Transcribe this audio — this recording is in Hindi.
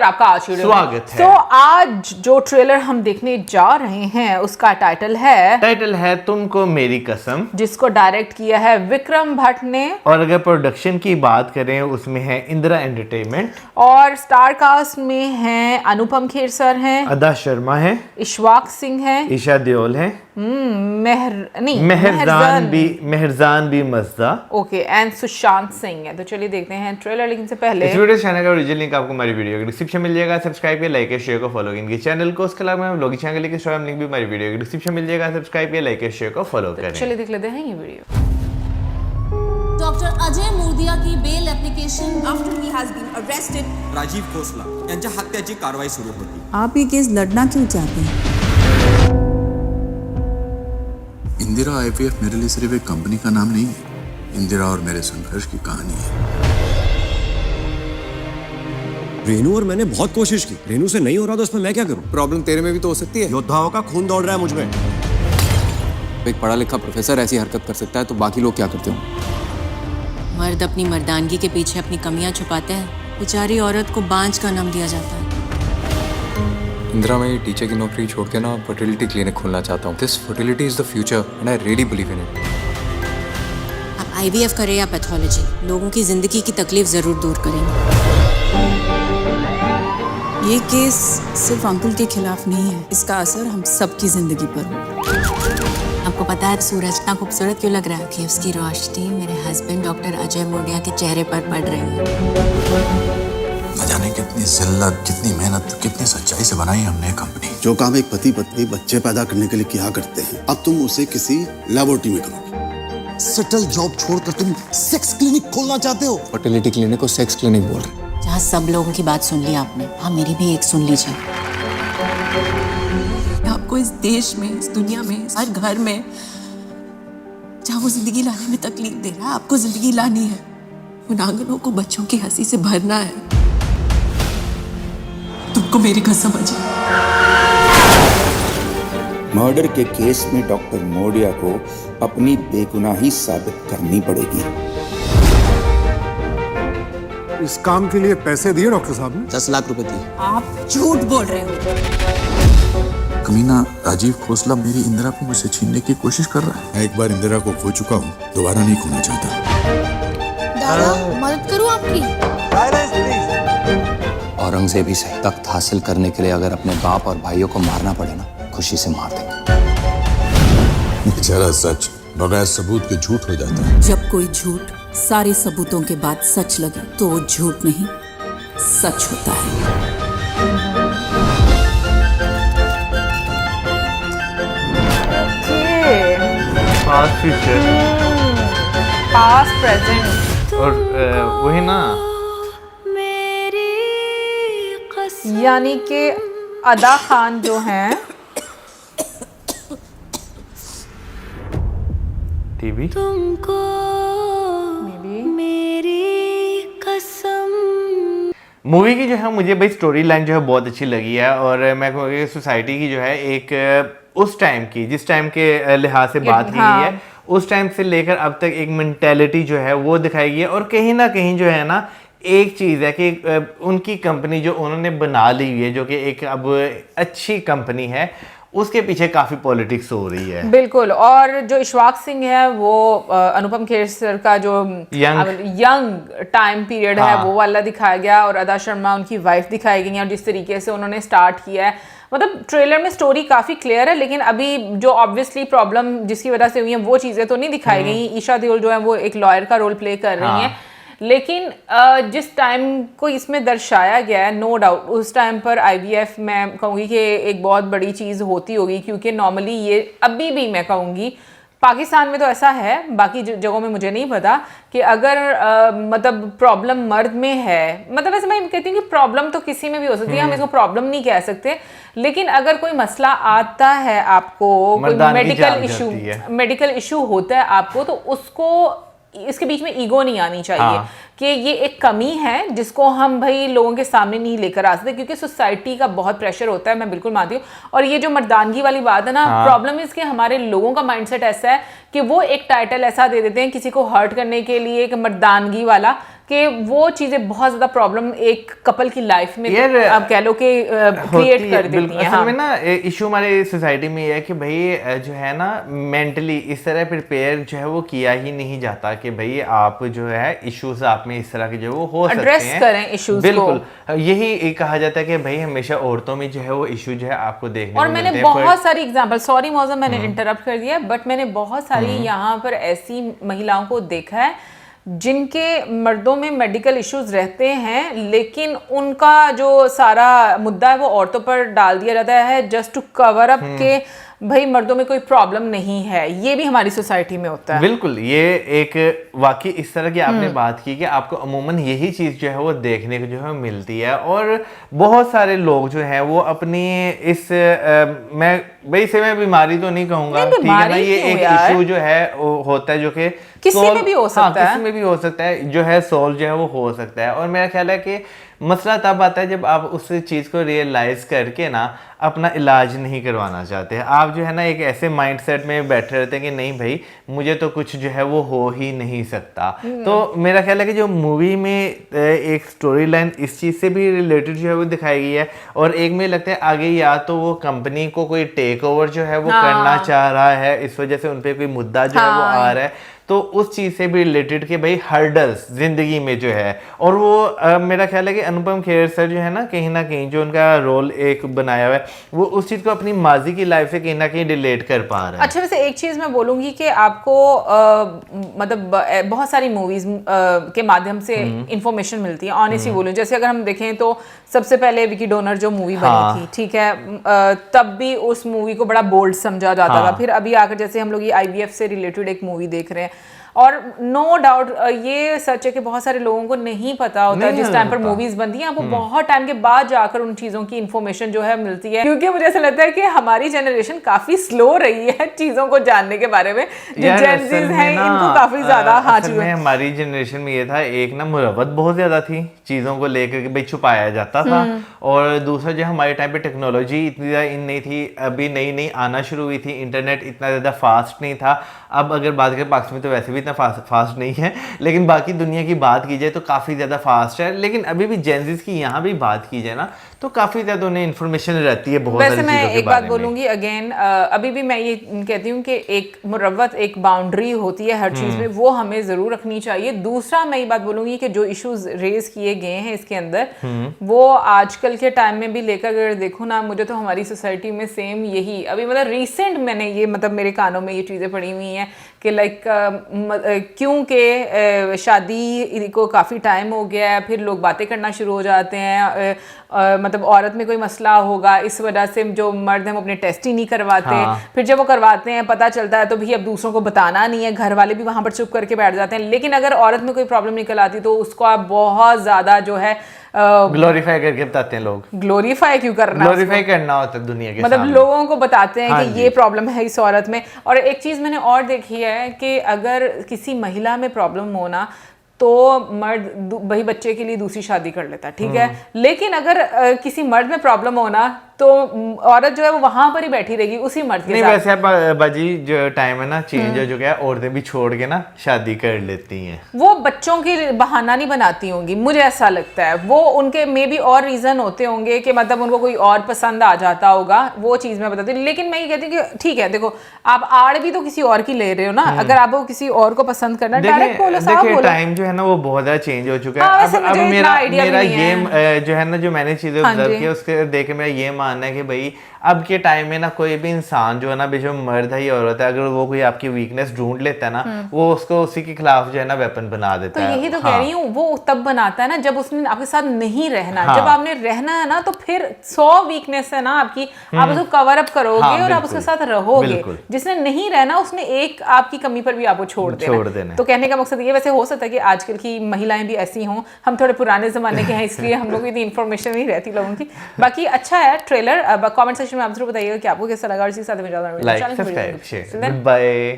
आपका आज स्वागत है। तो आज जो ट्रेलर हम देखने जा रहे हैं उसका टाइटल है तुमको मेरी कसम, जिसको डायरेक्ट किया है विक्रम भट्ट ने। और अगर प्रोडक्शन की बात करें उसमें है इंदिरा एंटरटेनमेंट, और स्टार कास्ट में हैं अनुपम खेर सर हैं, अदा शर्मा है, इशवाक सिंह है, ईशा देओल है, मेहरजान भी मज़दा, ओके, एंड सुशांत सिंह है। तो चलिए देखते हैं ट्रेलर, लेकिन से पहले इस वीडियो चैनल का ओरिजिनल लिंक आपको हमारी वीडियो के डिस्क्रिप्शन मिल जाएगा। सब्सक्राइब किया, लाइक किया, शेयर को फॉलो इनके चैनल को। उसके अलावा हम लोग चैनल के इंस्टाग्राम लिंक भी हमारी वीडियो के डिस्क्रिप्शन मिल जाएगा। सब्सक्राइब किया, लाइक किया, शेयर को फॉलो करें। चलिए देख लेते हैं ये वीडियो। डॉक्टर अजय मोदिया की bail application after he has been arrested. Rajiv Khosla यांच्या हत्याची कारवाई सुरू होती। आप ये केस लड़ना क्यों चाहते हैं? इंदिरा आईवीएफ मेरे लिए सिर्फ एक कंपनी का नाम नहीं है, इंदिरा और मेरे संघर्ष की कहानी है। रेनू और मैंने बहुत कोशिश की, रेनू से नहीं हो रहा तो उसमें मैं क्या करूं? प्रॉब्लम तेरे में भी तो हो सकती है। योद्धाओं का खून दौड़ रहा है मुझमें। एक पढ़ा लिखा प्रोफेसर ऐसी हरकत कर सकता है तो बाकी लोग क्या करते हो? मर्द अपनी मर्दानगी के पीछे अपनी कमियां छुपाते हैं, बेचारी औरत को बांझ का नाम दिया जाता है। इंदिरा, मैं ये टीचर की नौकरी छोड़ के ना फर्टिलिटी क्लिनिक खोलना चाहता हूँ। This fertility is the future and I really believe in it. आप आईवीएफ करें या पैथोलॉजी, लोगों की जिंदगी की तकलीफ जरूर दूर करेंगे। ये केस सिर्फ अंकुल के खिलाफ नहीं है, इसका असर हम सबकी जिंदगी पर होगा। आपको पता है सूरज इतना खूबसूरत क्यों लग रहा है? कि उसकी रोशनी मेरे हस्बैंड डॉक्टर अजय मोडिया के चेहरे पर पड़ रही है। न जाने कितनी जिल्लत, कितनी मेहनत, कितनी सच्चाई से बनाई हमने कंपनी। जो काम एक पति पत्नी बच्चे पैदा करने के लिए किया करते हैं, अब तुम उसे किसी लैबोरेटरी में करोगे। सेटल जॉब छोड़कर तुम सेक्स क्लिनिक खोलना चाहते हो। फर्टिलिटी क्लिनिक को सेक्स क्लिनिक बोल रहे हैं। जहाँ सब लोगों की बात सुन ली आपने, हाँ मेरी भी एक सुन लीजिए। आपको इस देश में, इस दुनिया में, हर घर में जहाँ वो जिंदगी लाने में तकलीफ दे रहा है, आपको जिंदगी लानी है। उन आंगनों को बच्चों की हंसी से भरना है। तुमको मेरी कसम अजय। मर्डर के केस में डॉक्टर मोडिया को अपनी बेगुनाही साबित करनी पड़ेगी। इस काम के लिए पैसे दिए डॉक्टर साहब ने? 10 लाख रुपए दिए। आप झूठ बोल रहे हो। कमीना राजीव खोसला मेरी इंदिरा को मुझसे छीनने की कोशिश कर रहा है। मैं एक बार इंदिरा को खो चुका हूँ, दोबारा नहीं खोना चाहता। दादा मदद करूं आपकी? औरंगजेब ही सही, तख्त हासिल करने के लिए अगर अपने बाप और भाइयों को मारना पड़े ना, खुशी से मार देंगे। बेचारा सच बगैर सबूत के झूठ हो जाता है। जब कोई झूठ सारे सबूतों के बाद सच लगे तो वो झूठ नहीं, सच होता है। पास्ट प्रेजेंट और वही ना, यानी कि अदा खान जो हैं टीवी मूवी की जो है मुझे भाई स्टोरी लाइन जो है बहुत अच्छी लगी है। और मैं कहूँगा सोसाइटी की जो है एक उस टाइम की, जिस टाइम के लिहाज से बात की गई है, उस टाइम से लेकर अब तक एक मेंटेलिटी जो है वो दिखाई गई है। और कहीं ना कहीं जो है ना एक चीज़ है कि उनकी कंपनी जो उन्होंने बना ली हुई है, जो कि एक अब अच्छी कंपनी है, उसके पीछे काफ़ी पॉलिटिक्स हो रही है। बिल्कुल। और जो इशवाक सिंह है वो अनुपम खेर सर का जो यंग टाइम पीरियड है वो वाला दिखाया गया, और अदा शर्मा उनकी वाइफ दिखाई गई है। और जिस तरीके से उन्होंने स्टार्ट किया है, मतलब ट्रेलर में स्टोरी काफ़ी क्लियर है, लेकिन अभी जो ऑब्वियसली प्रॉब्लम जिसकी वजह से हुई है वो चीज़ें तो नहीं दिखाई गई। ईशा देओल जो है वो एक लॉयर का रोल प्ले कर रही हैं, लेकिन जिस टाइम को इसमें दर्शाया गया है, नो डाउट उस टाइम पर आईवीएफ मैं कहूँगी कि एक बहुत बड़ी चीज़ होती होगी, क्योंकि नॉर्मली ये अभी भी मैं कहूँगी पाकिस्तान में तो ऐसा है, बाकी जगहों में मुझे नहीं पता, कि अगर मतलब प्रॉब्लम मर्द में है, मतलब वैसे मैं कहती हूँ कि प्रॉब्लम तो किसी में भी हो सकती है, हम इसको प्रॉब्लम नहीं कह सकते, लेकिन अगर कोई मसला आता है आपको, कोई मेडिकल इशू होता है आपको, तो उसको इसके बीच में ईगो नहीं आनी चाहिए कि ये एक कमी है जिसको हम भाई लोगों के सामने नहीं लेकर आ सकते, क्योंकि सोसाइटी का बहुत प्रेशर होता है, मैं बिल्कुल मानती हूँ। और ये जो मर्दानगी वाली बात है ना, प्रॉब्लम इसके हमारे लोगों का माइंडसेट ऐसा है कि वो एक टाइटल ऐसा दे देते हैं किसी को हर्ट करने के लिए, कि मर्दानगी वाला, कि वो चीजें बहुत ज्यादा प्रॉब्लम एक कपल की लाइफ में यार, आप कह लो कि क्रिएट कर देती हैं। असल में ना इशू हमारे सोसाइटी में ये है कि भाई जो है ना मेंटली इस तरह प्रिपेयर जो है वो किया ही नहीं जाता कि भाई आप जो है इश्यूज आप में इस तरह के जो वो हो सकते एड्रेस हैं, करें इश्यूज को। बिल्कुल यही कहा जाता है कि भाई हमेशा औरतों में जो है वो इशू जो है आपको देखने और को मैंने मिलते हैं। बहुत सारी एग्जांपल, सॉरी मौजम मैंने इंटरप्ट कर दिया, बट मैंने बहुत सारी यहाँ पर ऐसी महिलाओं को देखा है जिनके मर्दों में मेडिकल इश्यूज रहते हैं, लेकिन उनका जो सारा मुद्दा है वो औरतों पर डाल दिया जाता है जस्ट टू कवर अप के भाई मर्दों में कोई प्रॉब्लम नहीं है। ये भी हमारी सोसाइटी में होता है। बिल्कुल, ये एक वाकई इस तरह की आपने बात की कि आपको अमूमन यही चीज जो है वो देखने को जो है मिलती है, और बहुत सारे लोग जो है वो अपनी इस मैं भाई से मैं बीमारी तो नहीं कहूंगा, ठीक है ना, ये एक इशू जो है वो होता है जो कि किसी में भी हो सकता है, किसी में भी हो सकता है, जो है सोल्व जो है वो हो सकता है। और मेरा ख्याल है कि मसला तब आता है जब आप उस चीज़ को रियलाइज करके ना अपना इलाज नहीं करवाना चाहते हैं। आप जो है ना एक ऐसे माइंडसेट में बैठे रहते हैं कि नहीं भाई मुझे तो कुछ जो है वो हो ही नहीं सकता। तो मेरा ख्याल है कि जो मूवी में एक स्टोरी लाइन इस चीज़ से भी रिलेटेड जो है वो दिखाई गई है, और एक में लगता है आगे या तो वो कंपनी को कोई टेक ओवर जो है वो करना चाह रहा है, इस वजह से उन पर कोई मुद्दा जो है वो आ रहा है, तो उस चीज़ से भी रिलेटेड कि भाई हर्डल्स जिंदगी में जो है। और वो मेरा ख्याल है कि अनुपम खेर सर जो है ना कहीं जो उनका रोल एक बनाया हुआ है वो उस चीज़ को अपनी माजी की लाइफ से कहीं ना कहीं रिलेट कर पा रहा है। अच्छा, वैसे एक चीज़ मैं बोलूँगी कि आपको मतलब बहुत सारी मूवीज़ के माध्यम से इंफॉर्मेशन मिलती है, ऑनेस्टली बोलूँ। जैसे अगर हम देखें तो सबसे पहले विकी डोनर जो मूवी बनी थी, ठीक है, तब भी उस मूवी को बड़ा बोल्ड समझा जाता था। फिर अभी आकर जैसे हम लोग ये IVF से रिलेटेड एक मूवी देख रहे हैं, और नो डाउट ये सच है कि बहुत सारे लोगों को नहीं पता होता जिस टाइम पर मूवीज बनती हैं, आपको बहुत टाइम के बाद जाकर उन चीज़ों की इन्फॉर्मेशन जो है मिलती है। क्योंकि मुझे ऐसा लगता है कि हमारी जनरेशन काफ़ी स्लो रही है चीज़ों को जानने के बारे में। जो जेन ज़ीज़ हैं इनको काफ़ी ज़्यादा हमारी जनरेशन में ये था, एक ना मुरव्वत बहुत ज़्यादा थी चीज़ों को लेकर के भाई छुपाया जाता था, और दूसरा जो हमारे टाइम पे टेक्नोलॉजी इतनी ज़्यादा इन नहीं थी, अभी नई नई आना शुरू हुई थी, इंटरनेट इतना ज़्यादा फास्ट नहीं था। अब अगर बात करें पाकिस्तान में तो वैसे भी इतना फास्ट नहीं है, लेकिन बाकी दुनिया की बात की जाए तो काफ़ी ज़्यादा फास्ट है। लेकिन अभी भी जेनज़ीज़ की यहाँ भी बात की जाए ना तो काफ़ी ज़्यादा उन्हें इन्फॉर्मेशन रहती है बहुत सारी चीज़ों के बारे में। वैसे मैं एक बात बोलूँगी अगेन, अभी भी मैं ये कहती हूँ कि एक मुरव्वत एक बाउंड्री होती है हर चीज़ में, वो हमें ज़रूर रखनी चाहिए। दूसरा मैं ये बात बोलूँगी कि जो इश्यूज रेज किए गए हैं इसके अंदर, वो आजकल के टाइम में भी लेकर अगर देखूँ ना, मुझे तो हमारी सोसाइटी में सेम यही अभी मतलब रिसेंट मैंने ये मतलब मेरे कानों में ये चीज़ें पड़ी हुई हैं कि लाइक क्योंकि शादी को काफ़ी टाइम हो गया है, फिर लोग बातें करना शुरू हो जाते हैं, मतलब औरत में कोई मसला होगा इस वजह से जो मर्द हैं वो अपने टेस्ट ही नहीं करवाते। फिर जब वो करवाते हैं पता चलता है तो भी अब दूसरों को बताना नहीं है, घर वाले भी वहाँ पर चुप करके बैठ जाते हैं। लेकिन अगर औरत में कोई प्रॉब्लम निकल आती तो उसको आप बहुत ज़्यादा जो है ग्लोरीफाई करके बताते हैं लोग। ग्लोरीफाई क्यों करना, ग्लोरीफाई करना होता है दुनिया के मतलब सामने। लोगों को बताते हैं कि ये प्रॉब्लम है इस औरत में। और एक चीज़ मैंने और देखी है कि अगर किसी महिला में प्रॉब्लम होना तो मर्द वही बच्चे के लिए दूसरी शादी कर लेता है, ठीक है, लेकिन अगर किसी मर्द में प्रॉब्लम होना तो औरत जो है वो वहां पर ही बैठी रहेगी उसी मर्द के नहीं साथ। वैसे अब बाजी जो टाइम है ना चेंज हो चुका है, औरतें भी छोड़ के ना शादी कर लेती हैं। वो बच्चों की बहाना नहीं बनाती होंगी, मुझे ऐसा लगता है। वो उनके मे बी और रीजन होते होंगे कि मतलब उनको कोई और पसंद आ जाता होगा, वो चीज मैं बताती हूँ। लेकिन मैं ये कहती हूँ कि ठीक है, देखो आप आड़ भी तो किसी और की ले रहे हो ना, अगर आपको किसी और को पसंद करना डायरेक्ट बोलो, साफ बोलो। टाइम जो है ना वो बहुत ज्यादा चेंज हो चुका है। अब मेरा ये जो है ना जो मैंने चीजें ऑब्जर्व की उसके देख के मेरा ये मानना है कि भाई अब के टाइम में ना कोई भी इंसान जो है ना बेशक मर्द है या औरत है, अगर वो कोई आपकी वीकनेस ढूंढ लेता है ना वो उसको उसी के खिलाफ जो है ना वेपन बना देता है। तो यही तो कह रही हूँ, वो तब बनाता है ना जब उसने आपके साथ नहीं रहना। जब आपने रहना है ना तो फिर 100 वीकनेस है ना आपकी, आप उसको कवर अप करोगे और आप उसके साथ रहोगे। जिसने नहीं रहना उसने एक आपकी कमी पर भी आपको छोड़ देना। तो कहने का मकसद ये, वैसे हो सकता है कि आजकल की महिलाएं भी ऐसी हों, हम थोड़े पुराने जमाने के हैं इसलिए हम लोग इतनी इन्फॉर्मेशन नहीं रहती लोगों की। बाकी अच्छा है ट्रेलर। कमेंट सेक्शन में आप जरूर बताइएगा कि आपको कैसा लगा और इसी के साथ में लाइक सब्सक्राइब शेयर, बाय।